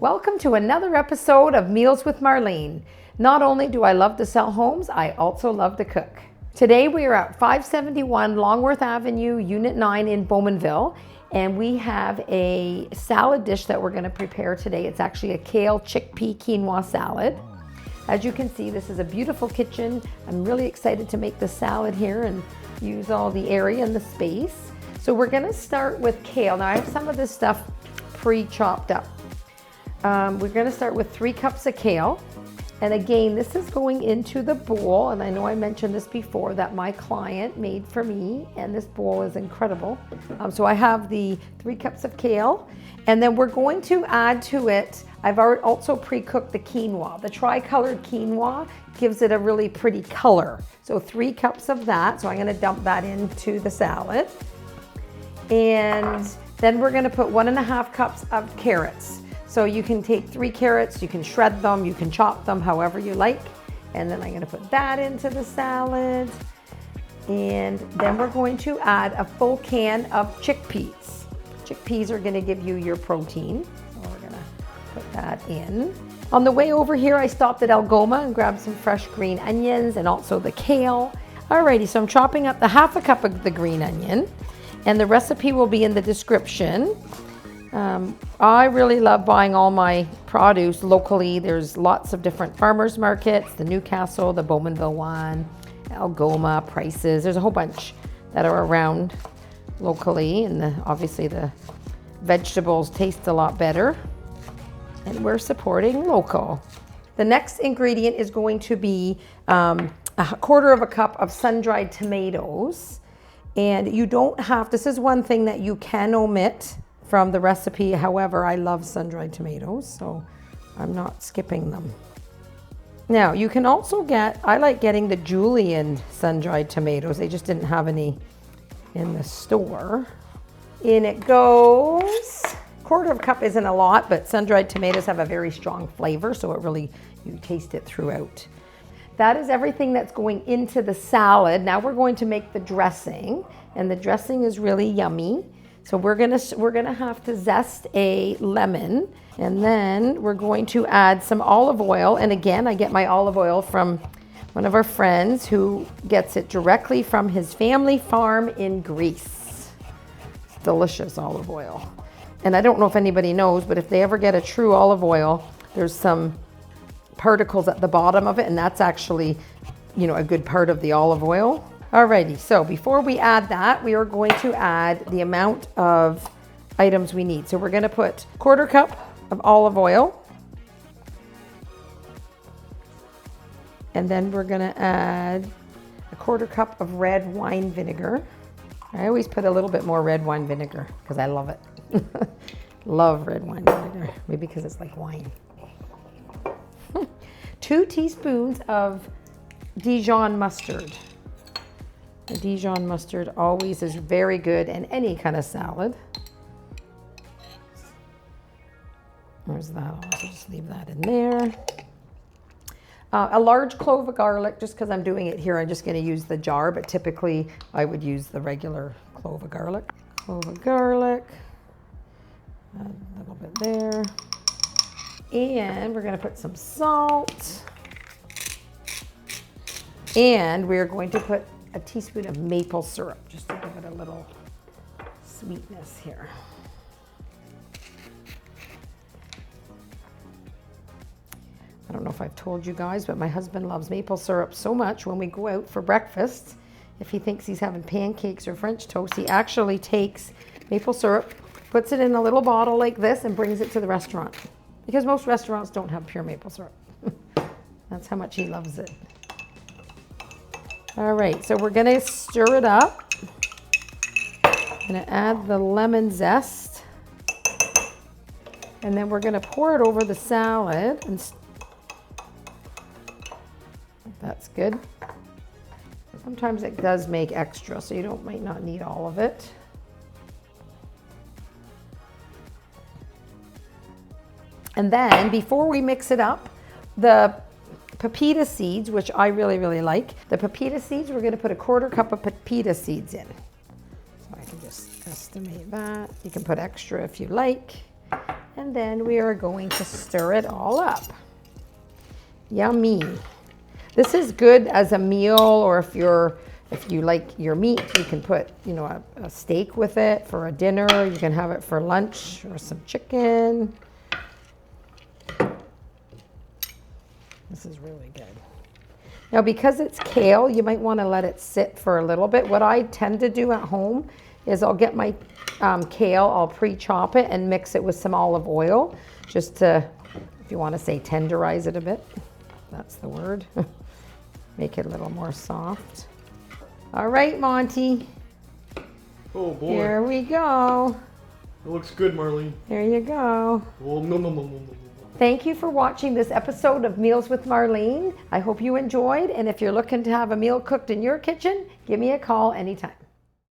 Welcome to another episode of Meals with Marlene. Not only do I love to sell homes, I also love to cook. Today we are at 571 Longworth Avenue, Unit 9 in Bowmanville, and we have a salad dish that we're going to prepare today. It's actually a kale chickpea quinoa salad. As you can see, this is a beautiful kitchen. I'm really excited to make the salad here and use all the area and the space. So we're going to start with kale. Now I have some of this stuff pre-chopped up. We're going to start with 3 cups of kale. And again, this is going into the bowl. And I know I mentioned this before that my client made for me, and this bowl is incredible. So I have the 3 cups of kale, and then we're going to add to it, I've already also pre-cooked the quinoa. The tri-colored quinoa gives it a really pretty color. So 3 cups of that. So I'm going to dump that into the salad. And then we're going to put 1.5 cups of carrots. So you can take 3 carrots, you can shred them, you can chop them however you like. And then I'm going to put that into the salad. And then we're going to add a full can of chickpeas. Chickpeas are going to give you your protein. So we're going to put that in. On the way over here, I stopped at Algoma and grabbed some fresh green onions and also the kale. Alrighty, so I'm chopping up the 1/2 cup of the green onion. And the recipe will be in the description. I really love buying all my produce locally. There's lots of different farmers markets, the Newcastle, the Bowmanville one, Algoma, Prices. There's a whole bunch that are around locally, and obviously the vegetables taste a lot better, and we're supporting local. The next ingredient is going to be a 1/4 cup of sun-dried tomatoes. And you don't have, this is one thing that you can omit from the recipe. However, I love sun-dried tomatoes, so I'm not skipping them. Now, you can also get, I like getting the julienne sun-dried tomatoes. They just didn't have any in the store. In it goes. 1/4 cup isn't a lot, but sun-dried tomatoes have a very strong flavor, so it really, you taste it throughout. That is everything that's going into the salad. Now we're going to make the dressing, and the dressing is really yummy. So we're gonna have to zest a lemon, and then we're going to add some olive oil. And again, I get my olive oil from one of our friends who gets it directly from his family farm in Greece. It's delicious olive oil. And I don't know if anybody knows, but if they ever get a true olive oil, there's some particles at the bottom of it, and that's actually, you know, a good part of the olive oil. Alrighty, so before we add that, we are going to add the amount of items we need. So we're going to put 1/4 cup of olive oil, and then we're going to add a 1/4 cup of red wine vinegar. I always put a little bit more red wine vinegar because I love it. Love red wine vinegar, maybe because it's like wine. 2 teaspoons of Dijon mustard. The Dijon mustard always is very good in any kind of salad. Where's that? I'll also just leave that in there. A large clove of garlic, just because I'm doing it here, I'm just going to use the jar, but typically I would use the regular clove of garlic. Clove of garlic, a little bit there. And we're going to put some salt. And we're going to put a teaspoon of maple syrup, just to give it a little sweetness here. I don't know if I've told you guys, but my husband loves maple syrup so much when we go out for breakfast. If he thinks he's having pancakes or French toast, he actually takes maple syrup, puts it in a little bottle like this, and brings it to the restaurant. Because most restaurants don't have pure maple syrup. That's how much he loves it. All right, so we're gonna stir it up. I'm gonna add the lemon zest. And then we're gonna pour it over the salad. And that's good. Sometimes it does make extra, so you might not need all of it. And then before we mix it up, the pepita seeds, which I really, really like. The pepita seeds, we're going to put a 1/4 cup of pepita seeds in. So I can just estimate that. You can put extra if you like. And then we are going to stir it all up. Yummy. This is good as a meal, or if you like your meat, you can put, you know, a steak with it for a dinner. You can have it for lunch or some chicken. This is really good. Now, because it's kale, you might want to let it sit for a little bit. What I tend to do at home is I'll get my kale, I'll pre-chop it and mix it with some olive oil, just to, if you want to say tenderize it a bit, that's the word. Make it a little more soft. All right, Monty. Oh boy. Here we go. It looks good, Marlene. There you go. Oh, no. Thank you for watching this episode of Meals with Marlene. I hope you enjoyed, and if you're looking to have a meal cooked in your kitchen, give me a call anytime.